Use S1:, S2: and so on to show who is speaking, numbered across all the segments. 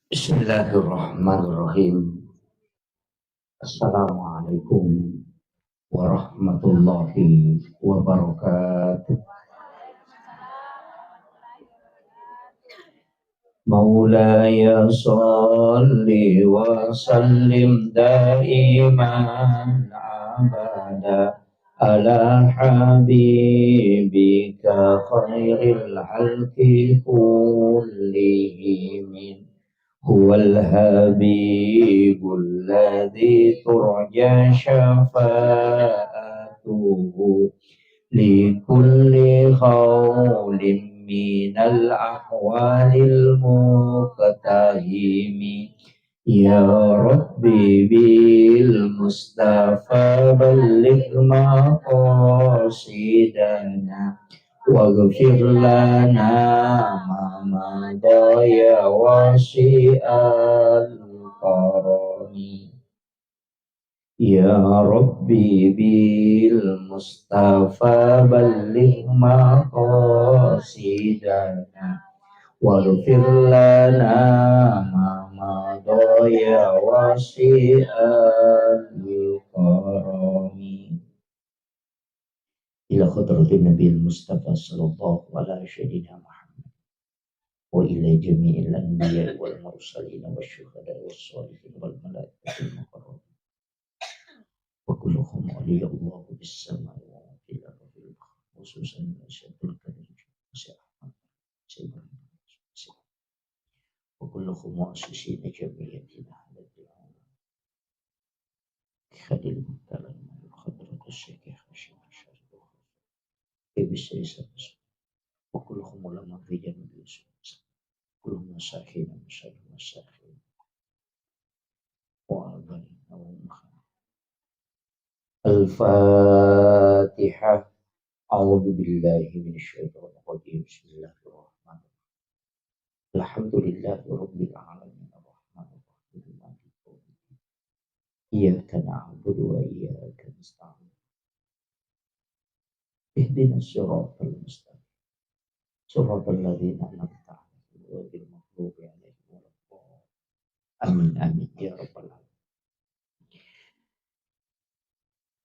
S1: Bismillahirrahmanirrahim. Assalamualaikum warahmatullahi wabarakatuh. Maulaya salli wa sallim daiman abada ala habibika khairil halqi kullihim. Huwal habibul ladzi turja syafa'atuhu likulli khawlin minal ahwalil muqtahimi. Ya Rabbi bil Mustafa balligh maqasidana waghfir lana ma madaya wasi'al karami. Ya Rabbi bil Mustafa balligh maqasidana waghfir lana ma madaya wasi'al karami. Ila khadratin Nabi Mustafa sallallahu alaihi wasallam wa ila jami'il anbiya wal mursalin wasyuhada wassalihin wal malaikatil muqarrabin wa kulluhum awliya Allah bis samai wa fil ardi khususan Syaikhul Karim Syekh Ahmad Syekh wa kulluhum mu'assisin jami'atina hadal khadil mutalam khadratus Syekh Hashim bisa wa kulluhum ulama fi jami'il usul kullu masakin masakin wa abani Al-Fatihah. A'udzu billahi minasyaitonir rajim. Bismillahirrahmanirrahim. Alhamdulillahirabbil alamin arrahmanir rahim maliki yaumiddin. Iyyaka na'budu wa iyyaka nasta'in. Ihdinas siratal mustaqim. Siratal ladzina an'amta 'alaihim ghairil maghdubi 'alaihim waladdallin. Amin amin ya rabbal alamin.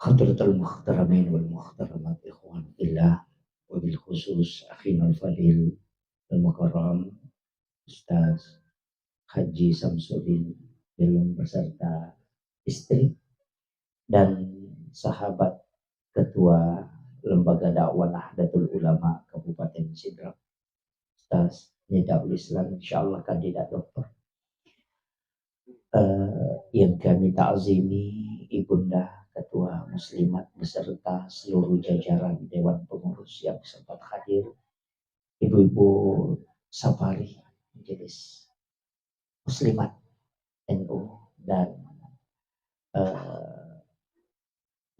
S1: Hadratul muhtaramin wal muhtaramat ikhwan fillah wa bil khusus akhina al-fadil al-mukarram Ustaz Haji Samsudin Belum beserta istri dan sahabat ketua Lembaga Dakwah Nahdlatul Ulama Kabupaten Sidrap Ustaz Nidaul Islam insyaallah kandidat doktor yang kami ta'zimi Ibunda Ketua Muslimat beserta seluruh jajaran Dewan Pengurus yang sempat hadir, Ibu-ibu Safari Majelis Muslimat NU dan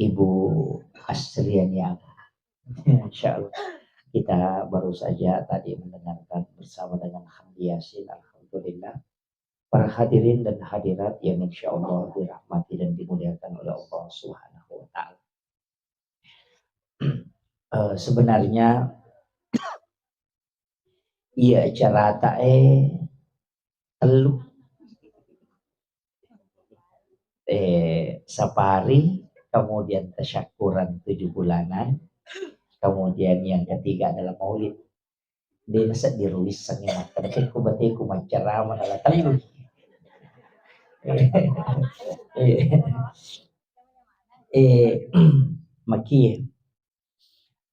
S1: Ibu Asriani Aga. Insyaallah kita baru saja tadi mendengarkan bersama dengan Hamdi Yasin. Alhamdulillah para hadirin dan hadirat yang insya Allah dirahmati dan dimuliakan oleh Allah Subhanahu wa Ta'ala. Sebenarnya iya acara telu safari, kemudian tasyakuran 7 bulanan, kemudian yang ketiga adalah maulid. Dia nasa diruis sangat tapi ku berarti ku menceramah adalah telu. Maki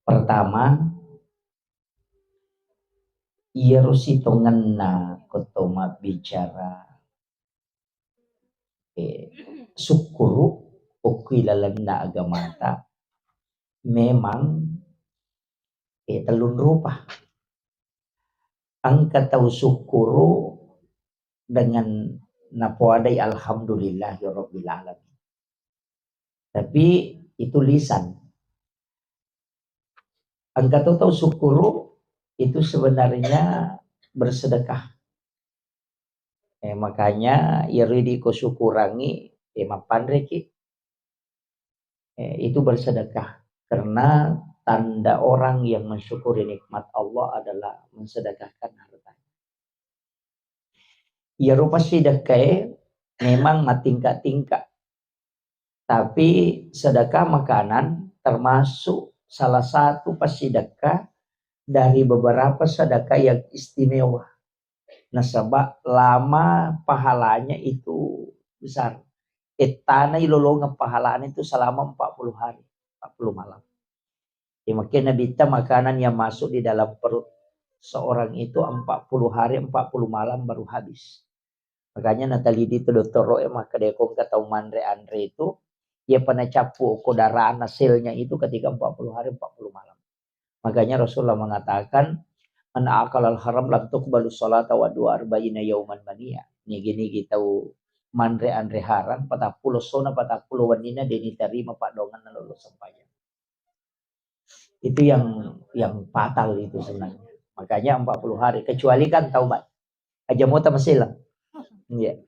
S1: pertama ia rusitonganna kotoma bicara syukuru ukilalanna agamata memang telun rupa angka tahu syukuru dengan napuadai alhamdulillahirabbil alamin. Tapi itu lisan. Angka tahu syukuru itu sebenarnya bersedekah. Makanya iridi ko syukurangi mapandreki itu bersedekah karena tanda orang yang mensyukuri nikmat Allah adalah mensedekahkan harta. Ya rupa sedekah memang tingkat-tingkat. Tapi sedekah makanan termasuk salah satu sedekah dari beberapa sedekah yang istimewa. Nah, sebab lama pahalanya itu besar. Etana ilolongan pahalanya itu selama 40 hari, 40 malam. Ya, makin Nabi makanan yang masuk di dalam perut seorang itu 40 hari, 40 malam baru habis. Makanya Natali di dokter Roe maka dia kata Mandre Andre itu dia pernah capu kodaraan hasilnya itu ketika 40 hari 40 malam. Makanya Rasulullah mengatakan man aqalal haram lam tuqbalu sholata wa du'a arba'ina yauman mania. Ni gini kita Mandre Andre haram 40 sona 40 wanina dia diterima pak dongan lalu sampainya. Itu yang fatal itu sebenarnya. Makanya 40 hari kecuali kan taubat. Aja mau tamasilah. Ya.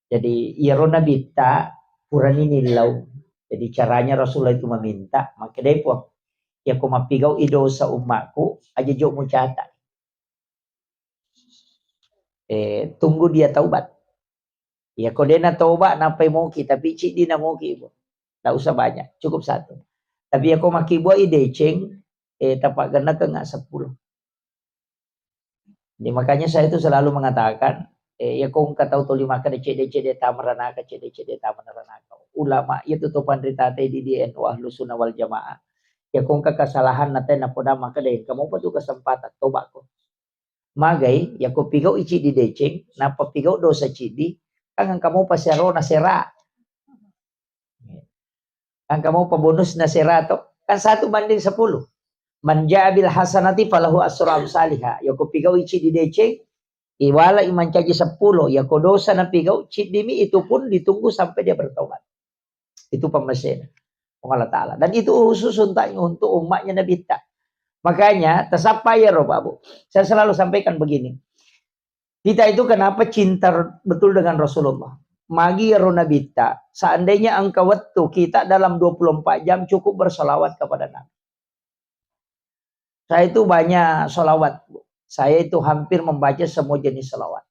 S1: Jadi Irona bita purani nilau. Jadi caranya Rasulullah itu meminta, maka dia pun ya ko mapigaw idosa umatku aja jok mo catat. Tunggu dia taubat. Ya ko dia na taubat napai mo kita pici di na mo kibo. Tak usah banyak, cukup satu. Tapi ya ko makibo ideceng tapak gana ke enggak 10. Jadi makanya saya itu selalu mengatakan ya kung katau tuli maka cede tamaranaka cede tamaranaka ulama itu to pandrita di NU Ahlus Sunnah wal Jamaah ya kung kesalahan natin na poda maka deh kamu pa tu kesempatan toba ko magay ya ko pigaw ichi di deceng na papigaw dosa cidi ang kamu pa sero na sera ang kamu pa bonus na sera to kan 1:10 manja bil hasanati falahu asru amsalha ya ko pigaw ichi di deceng iwala iman caji 10 ya kodosa na pigaw cidimi itu pun ditunggu sampai dia bertobat. Itu pemesin Allah Ta'ala. Dan itu khusus untuk umatnya Nabi Ta. Makanya tersapa ya roh Babu. Saya selalu sampaikan begini. Kita itu kenapa cinta betul dengan Rasulullah. Magi ya roh Nabi Ta. Seandainya engkau waktu kita dalam 24 jam cukup bersolawat kepada Nabi. Saya itu banyak solawat. Saya itu hampir membaca semua jenis selawat.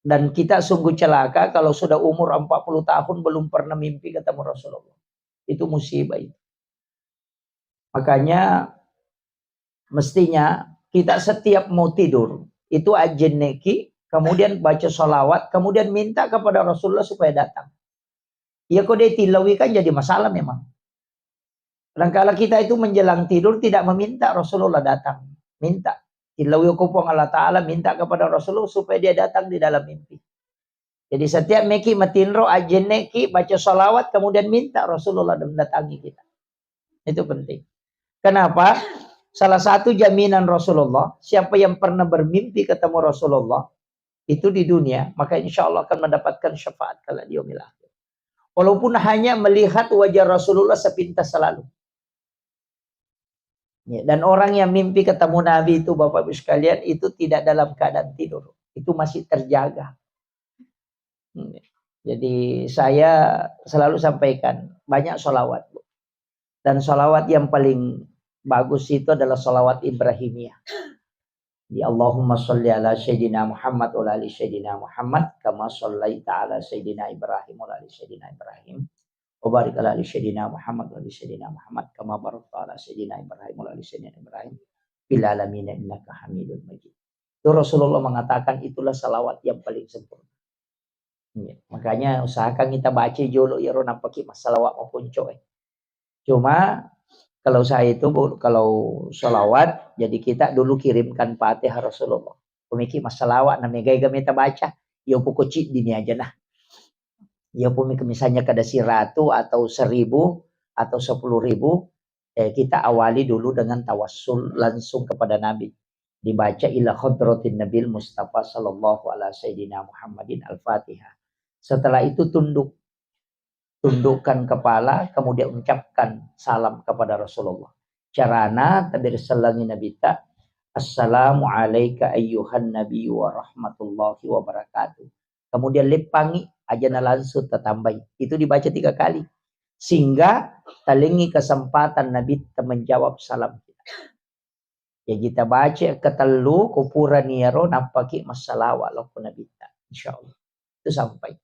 S1: Dan kita sungguh celaka kalau sudah umur 40 tahun belum pernah mimpi ketemu Rasulullah. Itu musibah itu. Makanya mestinya kita setiap mau tidur itu ajeneki, kemudian baca selawat, kemudian minta kepada Rasulullah supaya datang. Ya kok dia tilawi kan jadi masalah memang. Kadang-kadang kita itu menjelang tidur tidak meminta Rasulullah datang. Minta. Ilawi kupong Allah Ta'ala minta kepada Rasulullah supaya dia datang di dalam mimpi. Jadi setiap meki matinro ajeneki baca salawat kemudian minta Rasulullah mendatangi kita. Itu penting. Kenapa? Salah satu jaminan Rasulullah, siapa yang pernah bermimpi ketemu Rasulullah itu di dunia, maka insya Allah akan mendapatkan syafaat kala di yaumil akhir. Walaupun hanya melihat wajah Rasulullah sepintas selalu. Ya, dan orang yang mimpi ketemu Nabi itu Bapak Ibu sekalian itu tidak dalam keadaan tidur. Itu masih terjaga. Jadi saya selalu sampaikan banyak sholawat. Dan sholawat yang paling bagus itu adalah sholawat Ibrahimiyah. Di Allahumma sholli ala Sayyidina Muhammad wa ala ali Sayyidina Muhammad kama shollaita ala Sayyidina Ibrahim wa ala ali Sayyidina Ibrahim. Wabarik ala Sayyidina Muhammad wa Sayyidina Muhammad kama barakta ala Sayyidina Ibrahim wa Sayyidina Ibrahim fil alamin innaka Hamidum Majid. Itu Rasulullah mengatakan itulah salawat yang paling sempurna. Ya, makanya usahakan kita baca jolo ya ro nampaki masalawat maupun coy. Cuma kalau saya itu kalau salawat jadi kita dulu kirimkan Fatihah Rasulullah. Pemiki masalawat na megay gamita baca, yo pukocit dini aja nah. Ya pun misalnya kada 100 atau 1000 atau 10.000 kita awali dulu dengan tawassul langsung kepada Nabi dibaca ila hadratin Nabil Mustafa sallallahu alaihi sayyidina Muhammadin al-Fatihah. Setelah itu tundukkan kepala kemudian ucapkan salam kepada Rasulullah. Carana tabir selangi Nabi ta assalamu alayka ayyuhan nabiyyu wa rahmatullahi wa barakatuh. Kemudian lepangi aja na langsung tetambai. Itu dibaca 3 kali. Sehingga talingi kesempatan Nabi menjawab salam kita. Ya kita baca ketelu kupura niaro napaki masalah walau Nabi ta. Insyaallah. Itu sampai.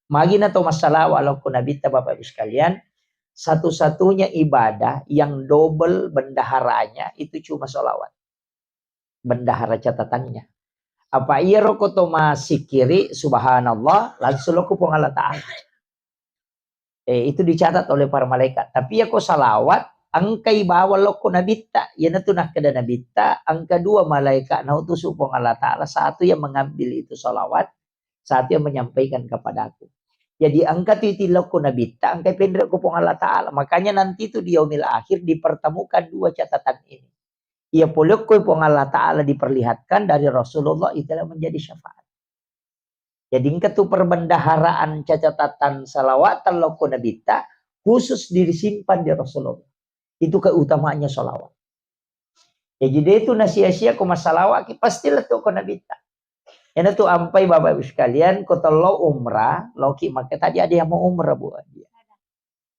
S1: Magina to masalah walau Nabi ta Bapak Ibu sekalian. Satu-satunya ibadah yang double bendaharanya itu cuma sholawat. Bendahara catatannya. Apa iya rokoto masih kiri subhanallah langsung lo kupung Allah Ta'ala. Itu dicatat oleh para malaikat. Tapi ya kok salawat angkai bawa lo ko nabita. Ya natu nak kada nabita. Angka dua malaikat na utus upong Allah Ta'ala. Satu yang mengambil itu salawat. Satu yang menyampaikan kepadaku. Jadi angka itu lo ko nabita. Angkai pendek upong Allah Ta'ala. Makanya nanti itu di yaumil akhir dipertemukan dua catatan ini. Ia polok ko upong Allah Ta'ala diperlihatkan dari Rasulullah itulah menjadi syafaat. Jadi itu perbendaharaan catatan salawat loko nabita khusus disimpan di Rasulullah. Itu keutamaannya salawat. Ya jadi itu nasia-sia ko masalawat pastilah tuh ko nabita. Yang itu ampai Bapak Ibu sekalian ko telo umrah, loki maka tadi ada yang mau umrah buat dia.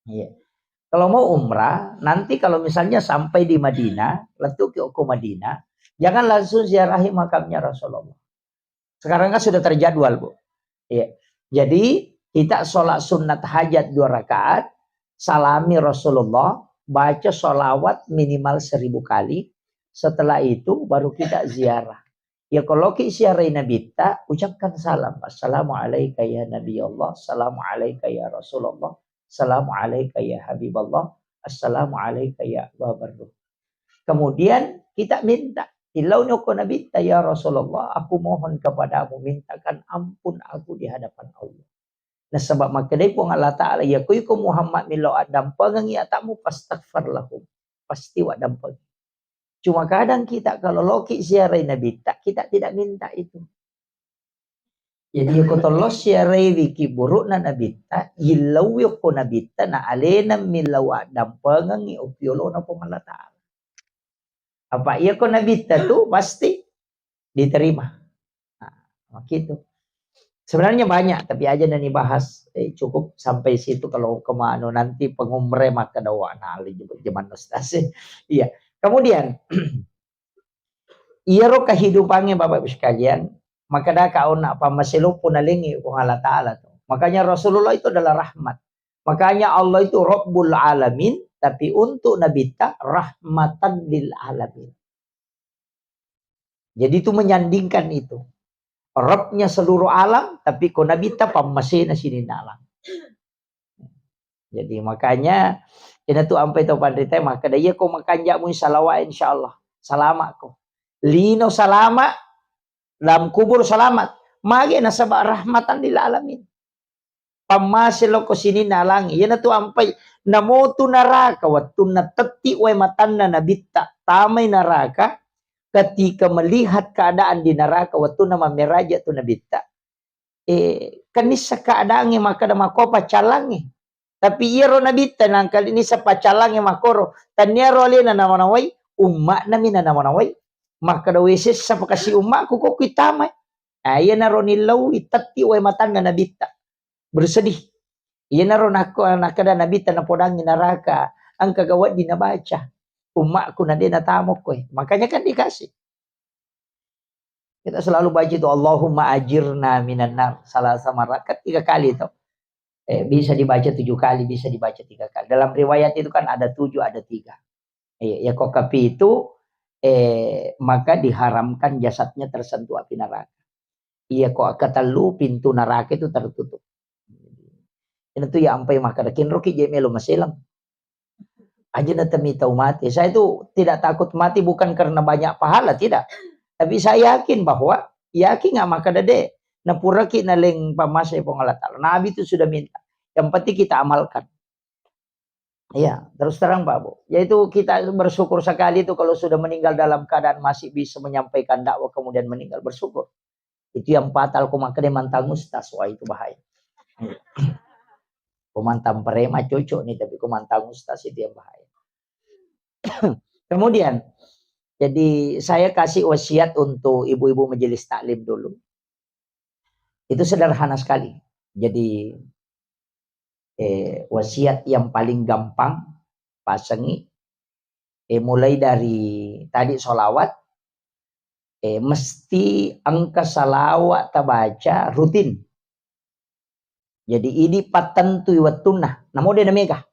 S1: Iya. Kalau mau umrah, nanti kalau misalnya sampai di Madinah, letuk ke Madinah, jangan langsung ziarahi makamnya Rasulullah. Sekarang kan sudah terjadwal, Bu. Ya. Jadi kita sholat sunat hajat 2 rakaat, salami Rasulullah, baca sholawat minimal 1000 kali. Setelah itu baru kita ziarah. Ya kalau kita ziarah Nabi ta, ucapkan salam. Assalamualaikum ya Nabi Allah, assalamualaikum ya Rasulullah, assalamualaikum ya Habiballah, assalamualaikum ya Babarruh. Kemudian kita minta. Ilaunya ko Nabi ya Rasulullah, aku mohon kepadamu mintakan ampun aku di hadapan Allah. Nah sebab makanya pun Allah Ta'ala ya kuiku Muhammad milau adam pengengi atamu pastaghfar lahum. Pasti wadam pengi. Cuma kadang kita kalau loki siarai Nabi kita tidak minta itu. Jadi ko tolong siarai wiki buruk na Nabi ilau ko Nabi na alena milau adam pengengi upiolo na pun Allah Ta'ala. Apa iya kok Nabi itu pasti diterima. Nah, gitu. Sebenarnya banyak, tapi aja nanti bahas cukup sampai situ kalau kemana nanti pengumre maka dawa nali zaman ustaz. Iya. Kemudian iya roh kehidupannya Bapak Ibu sekalian, maka dah kau nak pamaselo pun alingi Allah Ta'ala tuh. Makanya Rasulullah itu adalah rahmat. Makanya Allah itu Rabbul Alamin. Tapi untuk Nabi ta rahmatan lil alamin. Jadi itu menyandingkan itu. Rabbnya seluruh alam, tapi ko Nabi ta pamasena sini alam. Jadi makanya ini tu ampai to pandita maka dia ko makanja mo salawat insyaallah. Salamat ko. Lino salama dalam kubur selamat. Magi na sabah rahmatan lil alamin. Pamaselo ko sini nalang. Yan na to ampay. Namoto naraka. Watu natati way matanna nabita. Tamay naraka. Ketika melihat keadaan di neraka. Watu na mamiraja to nabita. Kanis sa keadaan maka na makopa calangi. Tapi iro nabita. Nang kalini sa pacalangi makoro. Tanyaro alin na namanaway. Umma namin na namanaway. Maka daw isis sa pakasi umma. Kukukoy tamay. Ayan na ronilaw. Itati way matanna nabita. Bersedih. Iya naron ako nakada Nabi na podangin neraka. Ang kagawad di nabaca. Umakku na din natamok ko Makanya kan dikasih. Kita selalu baca itu Allahumma ajirna minan nar. Salah sama rakat 3 kali itu. Bisa dibaca 7 kali, bisa dibaca 3 kali. Dalam riwayat itu kan ada 7, ada 3. Ya kokapi itu maka diharamkan jasadnya tersentuh api neraka. Iya kok katalu pintu neraka itu tertutup. Ini tuh ya ampai maka dakin roki jemelo maselang. Aja na tami tahu mati. Saya itu tidak takut mati bukan karena banyak pahala, tidak. Tapi saya yakin bahwa yakin nggak maka dade. Na pura ki na leng pamasay pangalatal. Nabi itu sudah minta. Yang penting kita amalkan. Iya, terus terang Pak Bu. Yaitu kita bersyukur sekali itu kalau sudah meninggal dalam keadaan masih bisa menyampaikan dakwah kemudian meninggal, bersyukur. Itu yang fatal kumakade mantang ustaz. Wah itu bahaya. Kumantang prema cocok nih, tapi kumantang ustaz itu yang bahaya. Kemudian, jadi saya kasih wasiat untuk ibu-ibu majelis taklim dulu. Itu sederhana sekali. Jadi wasiat yang paling gampang pasangi. Mulai dari tadi sholawat, mesti angka salawat tabaca rutin. Jadi ini patentu watuna. Namo dia namega.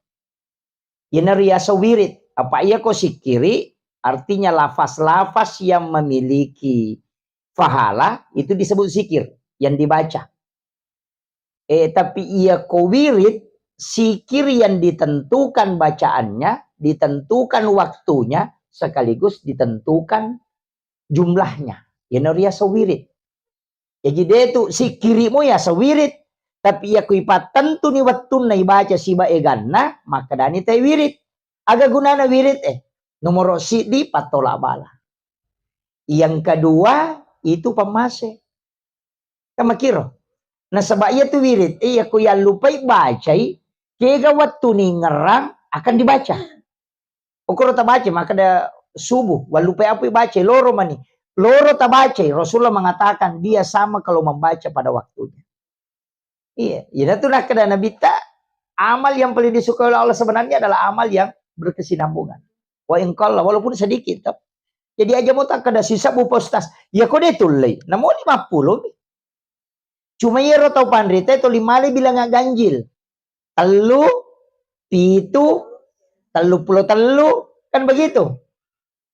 S1: Yana riasa wirid. Apa iya kau sikiri? Artinya lafaz-lafaz yang memiliki fahala itu disebut zikir yang dibaca. Tapi ia kau wirid, zikir yang ditentukan bacaannya, ditentukan waktunya, sekaligus ditentukan jumlahnya. Yana riasa wirid. Jadi dia itu zikirimu ya sawirid. Tapi ya kuipat tentu ni watun na ibaca siba eganna maka dani tay wirid. Aga gunana wirid nomor sidi patola bala. Yang kedua itu pemase. Kamakiro. Nah sebabnya tu wirid iya ku yang lupai bacai kega waktu ni ngerang akan dibaca. Ukuro ta baca maka ada subuh walupai apa baca loro mani. Loro tabaca Rasulullah mengatakan dia sama kalau membaca pada waktunya. Iya, ya itu nak kena Nabi tak amal yang paling disukai oleh Allah sebenarnya adalah amal yang berkesinambungan. Wa in qalla walaupun sedikit. Jadi aja mau tak kada sisa bu postas. Ya kau deh tulai. Namun 50. Cuma ya rotau pandrita itu 5 bilang nggak ganjil. Telu, pitu, telu kan begitu.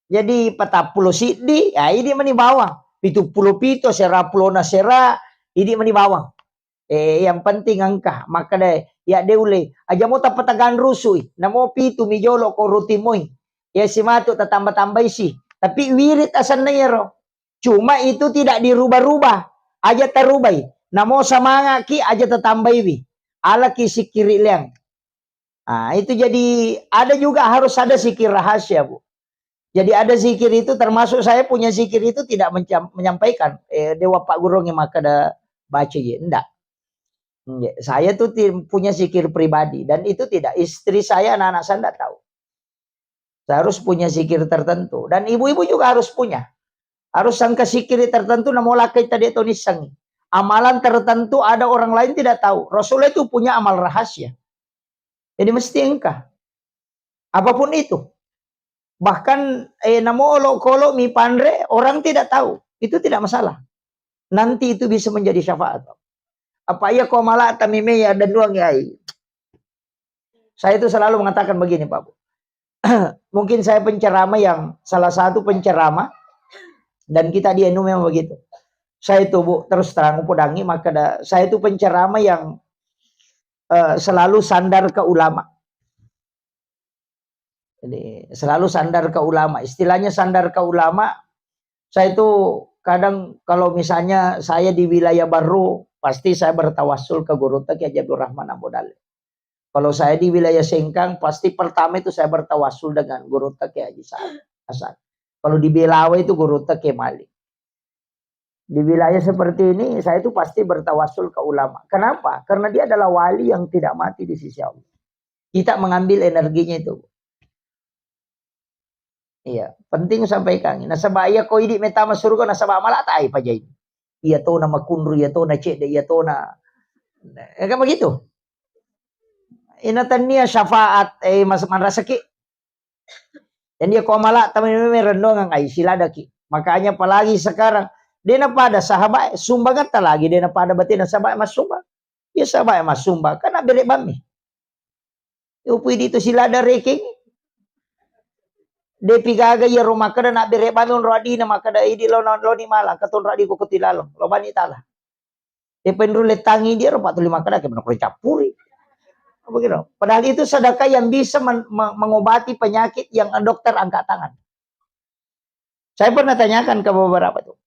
S1: Jadi 40 sidi, ya ini meni bawang. Pitu puluh pito sera pulona sera, ini meni bawang. Yang penting angka maka deh ya deule aja mau tapatagan rusui namo pitu mijolo ko rutimoi ya si matu tambah isi tapi wirid asan nero cuma itu tidak dirubah-rubah aja terubai namo samanga ki aja tetambai ala ki sikiri liang. Itu jadi ada juga harus ada zikir rahasia bu. Jadi ada zikir itu termasuk saya punya zikir itu tidak menyampaikan dewa Pak Gurung yang maka ada baca ya enggak. Saya tuh punya zikir pribadi dan itu tidak istri saya anak-anak saya tidak tahu. Saya harus punya zikir tertentu dan ibu-ibu juga harus punya. Harus sangka zikir tertentu namo lakai tadi itu nisang. Amalan tertentu ada orang lain tidak tahu. Rasulullah itu punya amal rahasia. Jadi mesti engkau. Apapun itu. Bahkan namo olok-olok mi pandre orang tidak tahu. Itu tidak masalah. Nanti itu bisa menjadi syafaat. Apa ya kau malah tamime ya dan doang ya. Saya itu selalu mengatakan begini Pak Bu. Mungkin saya penceramah yang salah satu penceramah dan kita di NU memang begitu. Saya itu Bu terus terang podangi maka saya itu penceramah yang selalu sandar ke ulama. Jadi selalu sandar ke ulama. Istilahnya sandar ke ulama. Saya itu kadang kalau misalnya saya di wilayah baru pasti saya bertawassul ke Guru Taki Haji Abdul Rahman Abu Dalil. Kalau saya di wilayah Sengkang, pasti pertama itu saya bertawassul dengan Guru Taki Haji Hasan. Kalau di Belawa itu Guru Taki Malik. Di wilayah seperti ini, saya itu pasti bertawassul ke ulama. Kenapa? Karena dia adalah wali yang tidak mati di sisi Allah. Kita mengambil energinya itu. Iya, penting sampaikan. Nah, sebaya kau hidup metama surga, nah sabah malah tak apa jadi. Iya to na makundru, iya to na cek, iya to na. Kan begitu. Inatan niya syafaat masuk manrasaki. Dan dia kau malah teman-teman rendongan ay sila daki. Makanya apalagi sekarang dia na pada sahabat sumbangan ta lagi dia na pada batin na sahabat mas sumbang. Ya sahabat mas sumbang kan abere bami. Upui dito sila da reking. De pigaga ya rumah kada na bere bami on radi na makada idi lo ni mala katon radi ko kutilalong lo bani tala. De penrule tangi dia ro 45 kada ke benar capuri. Begitu. Padahal itu sedekah yang bisa mengobati penyakit yang dokter angkat tangan. Saya pernah tanyakan ke beberapa tuh.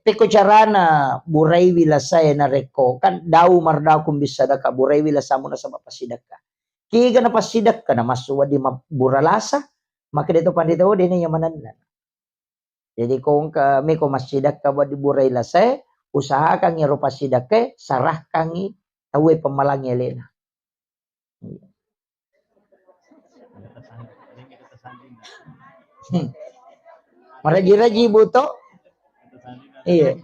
S1: Peko carana burai wila saya na reko kan dau mardau kum bisa sedekah burai wila samu na sama pasidekah. Kiga na pasidekah na masuwa di buralasa maka dia tu pandai tahu dia ni yang mana. Jadi kong kami ko masidekah buat di burai la saya usahakan ngero pasidekah sarah kangi tahu pemalang elena. Maraji-raji buto. Iya.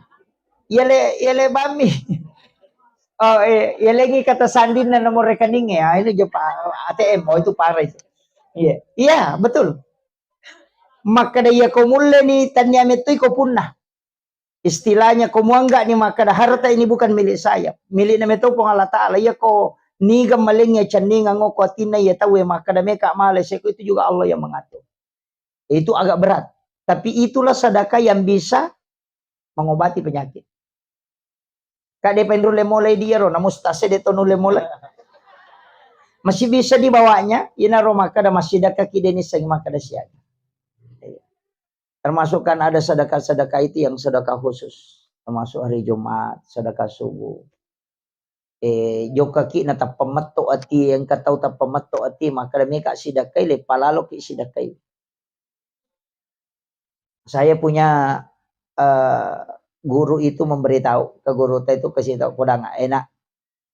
S1: Yele bami. Oh, ya lagi kata Sandin na nomor rekening ya, ini ATM, oh itu parah itu. Iya, iya betul. Maka dia komule ni tanya metui ko punah. Istilahnya komu enggak nih maka harta ini bukan milik saya. Milik na meto pong Allah Ta'ala. Ya ko nigam malingnya caninga ngoko atina ya tahu ya maka da meka maleseko itu juga Allah yang mengatur. Itu agak berat. Tapi itulah sedekah yang bisa mengobati penyakit. Kak de pendule mulai dia ro namustase de tonule mulai. Masih bisa dibawanya, ina ro maka da masih sedekah kideni sing maka da siaga. Termasuk kan ada sedekah-sedekah itu yang sedekah khusus. Termasuk hari Jumat, sedekah subuh. Joka ki na tapamatto ati yang katau tapamatto ati maka demi kak sedekah le palalo ki sedekah. Saya punya guru itu memberitahu ke guru itu kasih tahu kodang enak.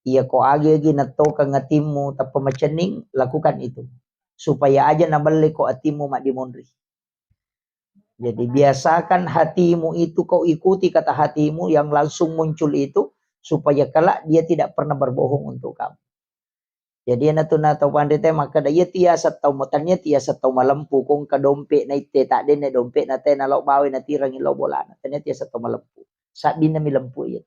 S1: Iya ko agi na to ka ngatimu tapamacening lakukan itu. Supaya aja nabalik ko atimu mak dimondri. Jadi biasakan hatimu itu kau ikuti kata hatimu yang langsung muncul itu supaya kelak dia tidak pernah berbohong untuk kamu. Jadi natuna tau pandai maka dia tiasa tau motannya tiasa tau malempu kong ka dompet na ite tak den na dompet na te na lo bawe na tirang ilo bola na tanya tiasa tau malempu. Saat din na milempu iya.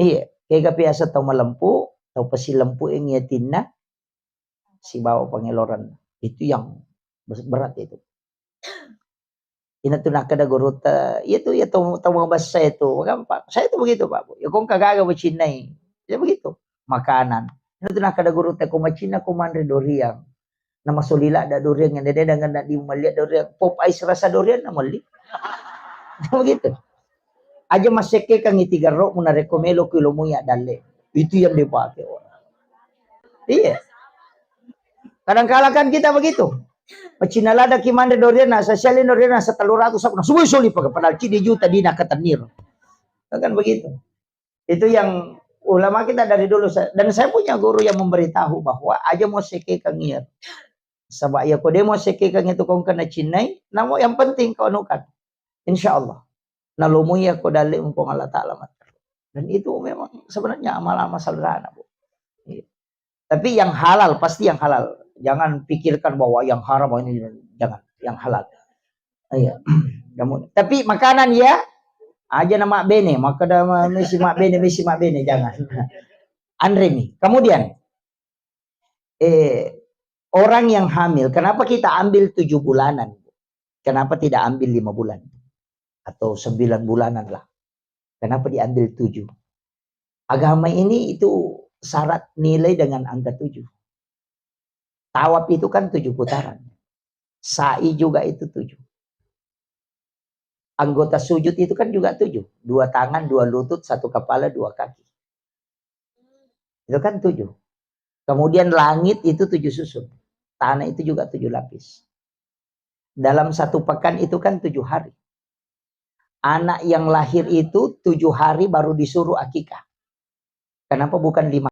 S1: Iya, kaya biasa tau malempu, tau pasi lempu yang yatin na si bawa pengeloran. Itu yang berat itu. Inatuna kada guru itu ya tahu bahasa saya itu. Pak, saya itu begitu Pak. Ya kong kagaga Cinai. Ya begitu. Makanan. Inatuna kada guru te kuma Cina kumandre doriang. Nama solila ada doriang yang dede dengan di melihat doriang. Pop ice rasa dorian na mali. Begitu. Aja maseke kang itigaro muna rekomelo kilo muya dale. Itu yang dipakai orang. Iya. Kadang-kadang kan kita begitu. Pacinalada kimande dorian sa syalin dorian sa 300 na suwi-suli pa padahal cidi juta di nakatanir. Kan begitu. Itu yang ulama kita dari dulu dan saya punya guru yang memberitahu bahwa aja mau seke kangir. Sabak ya ko demo seke kang itu kong kana cinai, namo yang penting kau anukan. Insyaallah. Nalumuya ko dali umpong Allah Ta'ala mater. Dan itu memang sebenarnya amal-amal sederhana, Bu. Tapi yang halal pasti yang halal. Jangan pikirkan bahwa yang haram ini jangan, yang halal. Iya. Tapi makanan ya aja nama bene, maka nama mesi mak bene jangan. Andre nih. Kemudian orang yang hamil, kenapa kita ambil 7 bulanan? Kenapa tidak ambil 5 bulan? Atau 9 bulanan lah. Kenapa diambil 7? Agama ini itu syarat nilai dengan angka 7. Tawaf itu kan 7 putaran. Sa'i juga itu 7. Anggota sujud itu kan juga 7. 2 tangan, 2 lutut, 1 kepala, 2 kaki. Itu kan 7. Kemudian langit itu 7 susun. Tanah itu juga 7 lapis. Dalam 1 pekan itu kan 7 hari. Anak yang lahir itu 7 hari baru disuruh akikah. Kenapa bukan 5